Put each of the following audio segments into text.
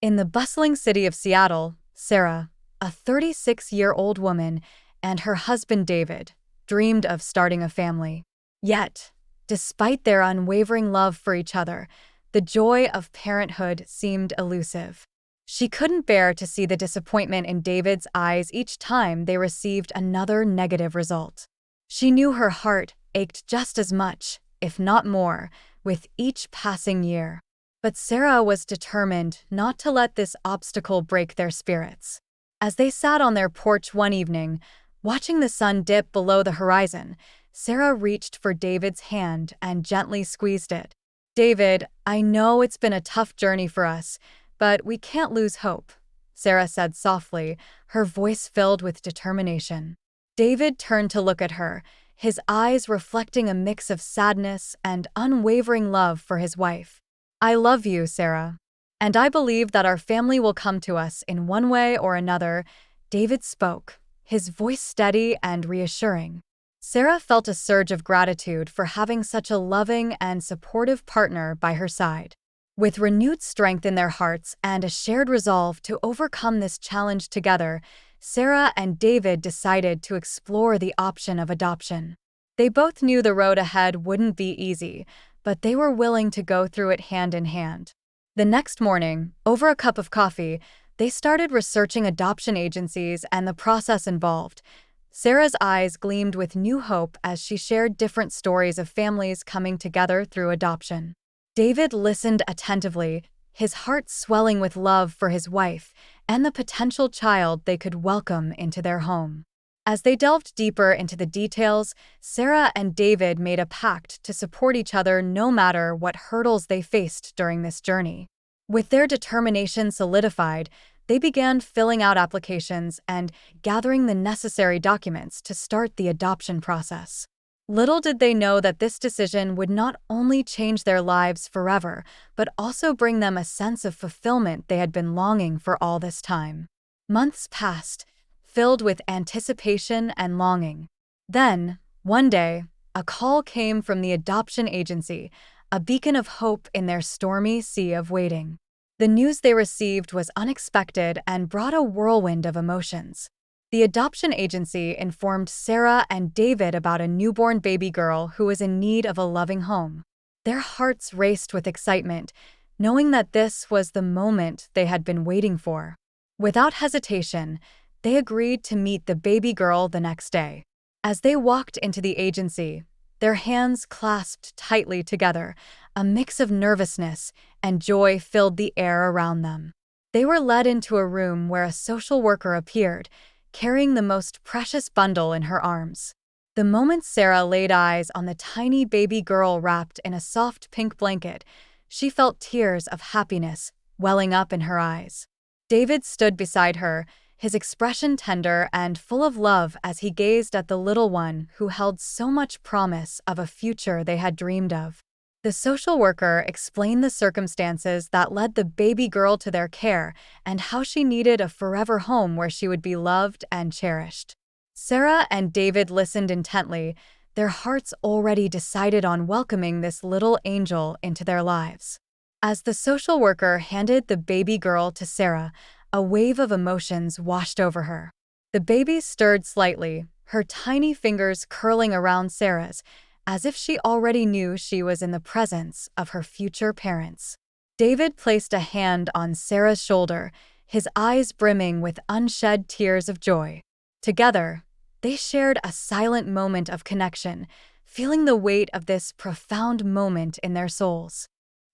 In the bustling city of Seattle, Sarah, a 36-year-old woman, and her husband David dreamed of starting a family. Yet, despite their unwavering love for each other, the joy of parenthood seemed elusive. She couldn't bear to see the disappointment in David's eyes each time they received another negative result. She knew her heart ached just as much, if not more, with each passing year. But Sarah was determined not to let this obstacle break their spirits. As they sat on their porch one evening, watching the sun dip below the horizon, Sarah reached for David's hand and gently squeezed it. "David, I know it's been a tough journey for us, but we can't lose hope," Sarah said softly, her voice filled with determination. David turned to look at her, his eyes reflecting a mix of sadness and unwavering love for his wife. "I love you, Sarah. And I believe that our family will come to us in one way or another," David spoke, his voice steady and reassuring. Sarah felt a surge of gratitude for having such a loving and supportive partner by her side. With renewed strength in their hearts and a shared resolve to overcome this challenge together, Sarah and David decided to explore the option of adoption. They both knew the road ahead wouldn't be easy, but they were willing to go through it hand in hand. The next morning, over a cup of coffee, they started researching adoption agencies and the process involved. Sarah's eyes gleamed with new hope as she shared different stories of families coming together through adoption. David listened attentively, his heart swelling with love for his wife and the potential child they could welcome into their home. As they delved deeper into the details, Sarah and David made a pact to support each other no matter what hurdles they faced during this journey. With their determination solidified, they began filling out applications and gathering the necessary documents to start the adoption process. Little did they know that this decision would not only change their lives forever, but also bring them a sense of fulfillment they had been longing for all this time. Months passed, filled with anticipation and longing. Then, one day, a call came from the adoption agency, a beacon of hope in their stormy sea of waiting. The news they received was unexpected and brought a whirlwind of emotions. The adoption agency informed Sarah and David about a newborn baby girl who was in need of a loving home. Their hearts raced with excitement, knowing that this was the moment they had been waiting for. Without hesitation, they agreed to meet the baby girl the next day. As they walked into the agency, their hands clasped tightly together, a mix of nervousness and joy filled the air around them. They were led into a room where a social worker appeared, carrying the most precious bundle in her arms. The moment Sarah laid eyes on the tiny baby girl wrapped in a soft pink blanket, she felt tears of happiness welling up in her eyes. David stood beside her, his expression tender and full of love as he gazed at the little one who held so much promise of a future they had dreamed of. The social worker explained the circumstances that led the baby girl to their care and how she needed a forever home where she would be loved and cherished. Sarah and David listened intently, their hearts already decided on welcoming this little angel into their lives. As the social worker handed the baby girl to Sarah, a wave of emotions washed over her. The baby stirred slightly, her tiny fingers curling around Sarah's, as if she already knew she was in the presence of her future parents. David placed a hand on Sarah's shoulder, his eyes brimming with unshed tears of joy. Together, they shared a silent moment of connection, feeling the weight of this profound moment in their souls.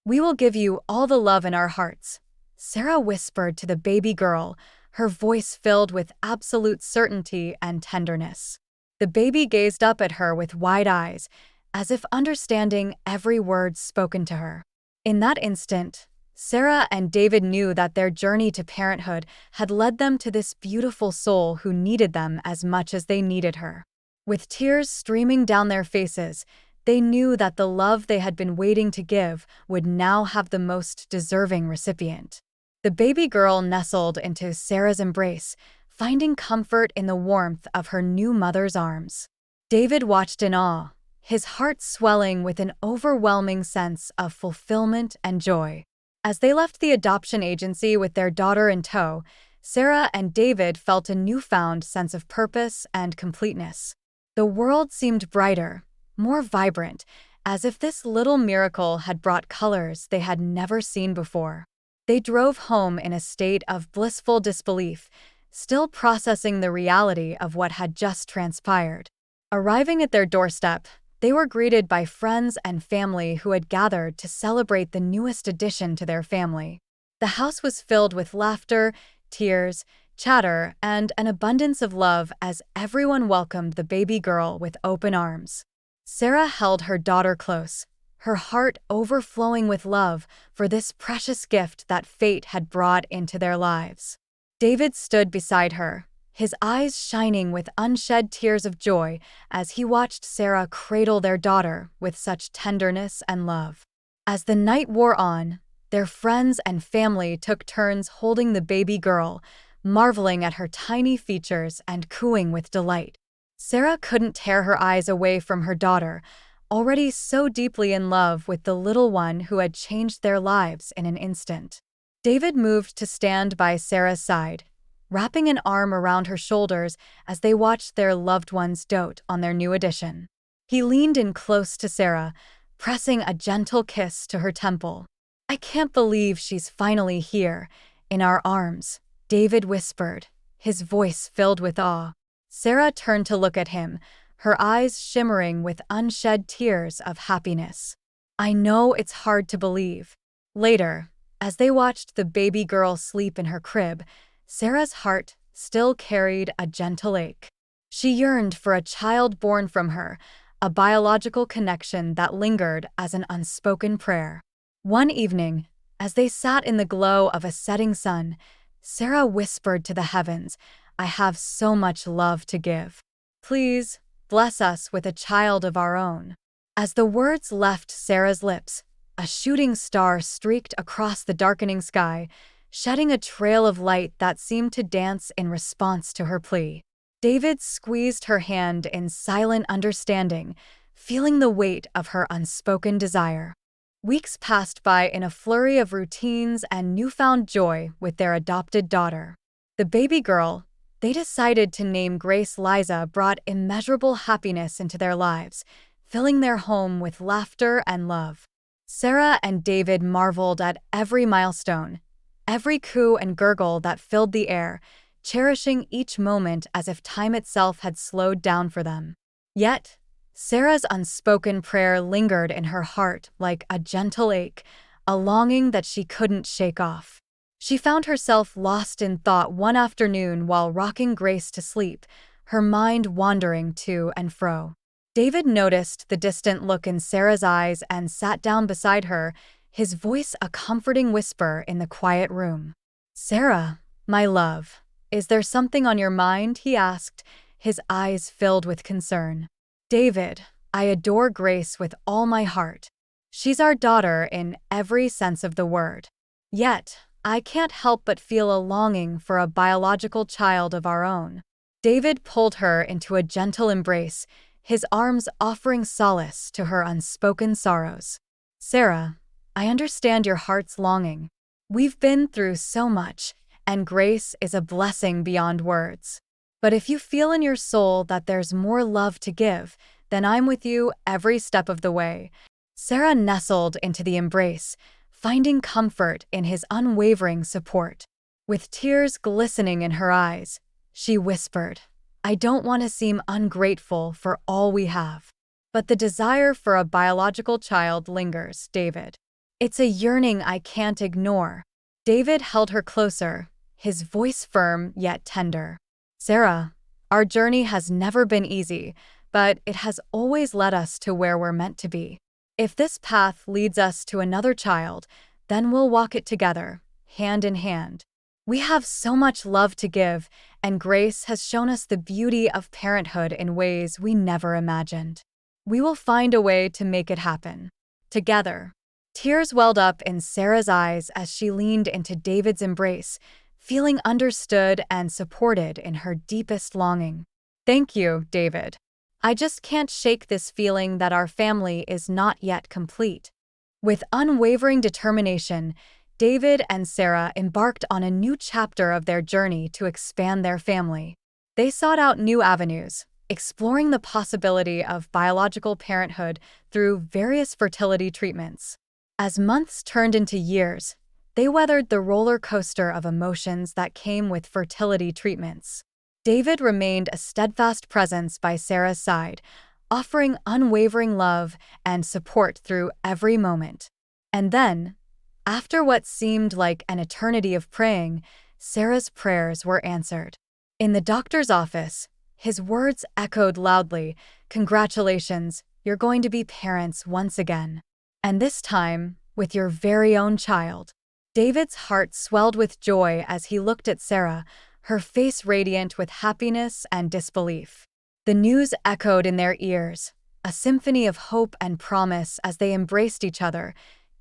"We will give you all the love in our hearts," Sarah whispered to the baby girl, her voice filled with absolute certainty and tenderness. The baby gazed up at her with wide eyes, as if understanding every word spoken to her. In that instant, Sarah and David knew that their journey to parenthood had led them to this beautiful soul who needed them as much as they needed her. With tears streaming down their faces, they knew that the love they had been waiting to give would now have the most deserving recipient. The baby girl nestled into Sarah's embrace, finding comfort in the warmth of her new mother's arms. David watched in awe, his heart swelling with an overwhelming sense of fulfillment and joy. As they left the adoption agency with their daughter in tow, Sarah and David felt a newfound sense of purpose and completeness. The world seemed brighter, more vibrant, as if this little miracle had brought colors they had never seen before. They drove home in a state of blissful disbelief, still processing the reality of what had just transpired. Arriving at their doorstep, they were greeted by friends and family who had gathered to celebrate the newest addition to their family. The house was filled with laughter, tears, chatter, and an abundance of love as everyone welcomed the baby girl with open arms. Sarah held her daughter close, her heart overflowing with love for this precious gift that fate had brought into their lives. David stood beside her, his eyes shining with unshed tears of joy as he watched Sarah cradle their daughter with such tenderness and love. As the night wore on, their friends and family took turns holding the baby girl, marveling at her tiny features and cooing with delight. Sarah couldn't tear her eyes away from her daughter, already so deeply in love with the little one who had changed their lives in an instant. David moved to stand by Sarah's side, wrapping an arm around her shoulders as they watched their loved ones dote on their new addition. He leaned in close to Sarah, pressing a gentle kiss to her temple. "I can't believe she's finally here, in our arms," David whispered, his voice filled with awe. Sarah turned to look at him, her eyes shimmering with unshed tears of happiness. "I know it's hard to believe." Later, as they watched the baby girl sleep in her crib, Sarah's heart still carried a gentle ache. She yearned for a child born from her, a biological connection that lingered as an unspoken prayer. One evening, as they sat in the glow of a setting sun, Sarah whispered to the heavens, "I have so much love to give. Please, bless us with a child of our own." As the words left Sarah's lips, a shooting star streaked across the darkening sky, shedding a trail of light that seemed to dance in response to her plea. David squeezed her hand in silent understanding, feeling the weight of her unspoken desire. Weeks passed by in a flurry of routines and newfound joy with their adopted daughter. The baby girl, they decided to name Grace Liza, brought immeasurable happiness into their lives, filling their home with laughter and love. Sarah and David marveled at every milestone, every coo and gurgle that filled the air, cherishing each moment as if time itself had slowed down for them. Yet, Sarah's unspoken prayer lingered in her heart like a gentle ache, a longing that she couldn't shake off. She found herself lost in thought one afternoon while rocking Grace to sleep, her mind wandering to and fro. David noticed the distant look in Sarah's eyes and sat down beside her, his voice a comforting whisper in the quiet room. "Sarah, my love, is there something on your mind?" he asked, his eyes filled with concern. "David, I adore Grace with all my heart. She's our daughter in every sense of the word. Yet, I can't help but feel a longing for a biological child of our own." David pulled her into a gentle embrace, his arms offering solace to her unspoken sorrows. "Sarah, I understand your heart's longing. We've been through so much, and Grace is a blessing beyond words. But if you feel in your soul that there's more love to give, then I'm with you every step of the way." Sarah nestled into the embrace, finding comfort in his unwavering support. With tears glistening in her eyes, she whispered, "I don't want to seem ungrateful for all we have. But the desire for a biological child lingers, David. It's a yearning I can't ignore." David held her closer, his voice firm yet tender. "Sarah, our journey has never been easy, but it has always led us to where we're meant to be. If this path leads us to another child, then we'll walk it together, hand in hand. We have so much love to give, and Grace has shown us the beauty of parenthood in ways we never imagined. We will find a way to make it happen. Together." Tears welled up in Sarah's eyes as she leaned into David's embrace, feeling understood and supported in her deepest longing. "Thank you, David. I just can't shake this feeling that our family is not yet complete." With unwavering determination, David and Sarah embarked on a new chapter of their journey to expand their family. They sought out new avenues, exploring the possibility of biological parenthood through various fertility treatments. As months turned into years, they weathered the roller coaster of emotions that came with fertility treatments. David remained a steadfast presence by Sarah's side, offering unwavering love and support through every moment. And then, after what seemed like an eternity of praying, Sarah's prayers were answered. In the doctor's office, his words echoed loudly, "Congratulations, you're going to be parents once again. And this time, with your very own child." David's heart swelled with joy as he looked at Sarah, her face radiant with happiness and disbelief. The news echoed in their ears, a symphony of hope and promise as they embraced each other,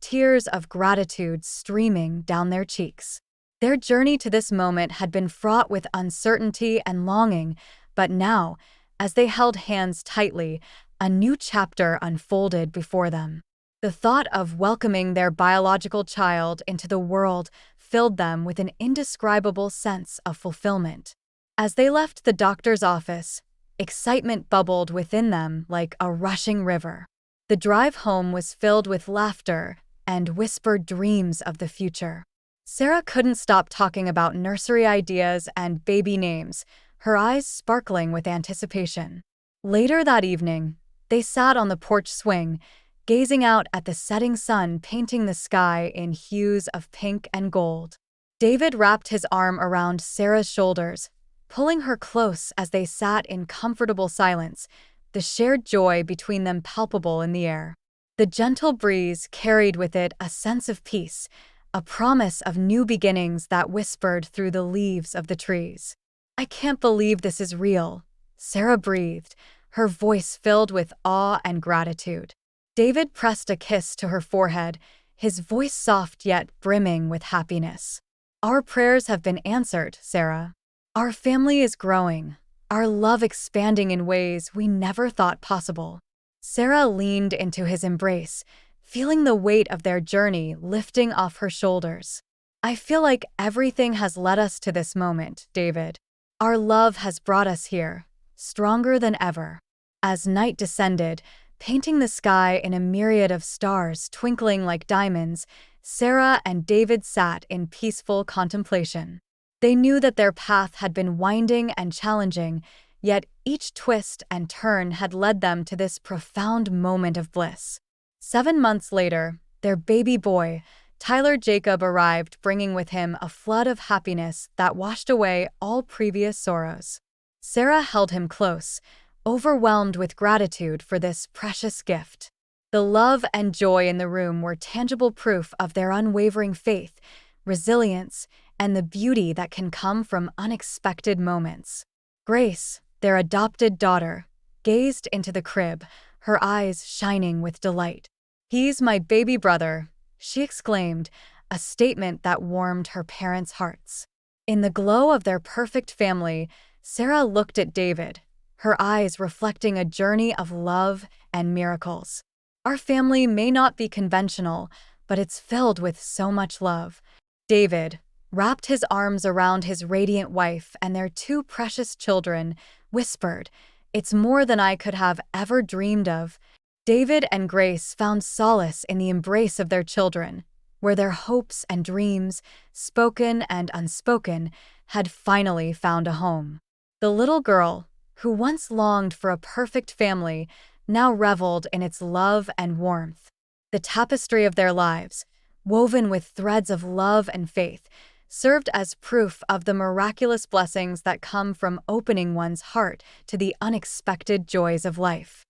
tears of gratitude streaming down their cheeks. Their journey to this moment had been fraught with uncertainty and longing, but now, as they held hands tightly, a new chapter unfolded before them. The thought of welcoming their biological child into the world filled them with an indescribable sense of fulfillment. As they left the doctor's office, excitement bubbled within them like a rushing river. The drive home was filled with laughter and whispered dreams of the future. Sarah couldn't stop talking about nursery ideas and baby names, her eyes sparkling with anticipation. Later that evening, they sat on the porch swing, gazing out at the setting sun painting the sky in hues of pink and gold. David wrapped his arm around Sarah's shoulders, pulling her close as they sat in comfortable silence, the shared joy between them palpable in the air. The gentle breeze carried with it a sense of peace, a promise of new beginnings that whispered through the leaves of the trees. "I can't believe this is real," Sarah breathed, her voice filled with awe and gratitude. David pressed a kiss to her forehead, his voice soft yet brimming with happiness. "Our prayers have been answered, Sarah. Our family is growing, our love expanding in ways we never thought possible." Sarah leaned into his embrace, feeling the weight of their journey lifting off her shoulders. "I feel like everything has led us to this moment, David. Our love has brought us here, stronger than ever." As night descended, painting the sky in a myriad of stars twinkling like diamonds, Sarah and David sat in peaceful contemplation. They knew that their path had been winding and challenging, yet each twist and turn had led them to this profound moment of bliss. 7 months later, their baby boy, Tyler Jacob, arrived, bringing with him a flood of happiness that washed away all previous sorrows. Sarah held him close, overwhelmed with gratitude for this precious gift. The love and joy in the room were tangible proof of their unwavering faith, resilience, and the beauty that can come from unexpected moments. Grace, their adopted daughter, gazed into the crib, her eyes shining with delight. "He's my baby brother," she exclaimed, a statement that warmed her parents' hearts. In the glow of their perfect family, Sarah looked at David, her eyes reflecting a journey of love and miracles. "Our family may not be conventional, but it's filled with so much love." David wrapped his arms around his radiant wife and their 2 precious children, whispered, "It's more than I could have ever dreamed of." David and Grace found solace in the embrace of their children, where their hopes and dreams, spoken and unspoken, had finally found a home. The little girl, who once longed for a perfect family, now reveled in its love and warmth. The tapestry of their lives, woven with threads of love and faith, served as proof of the miraculous blessings that come from opening one's heart to the unexpected joys of life.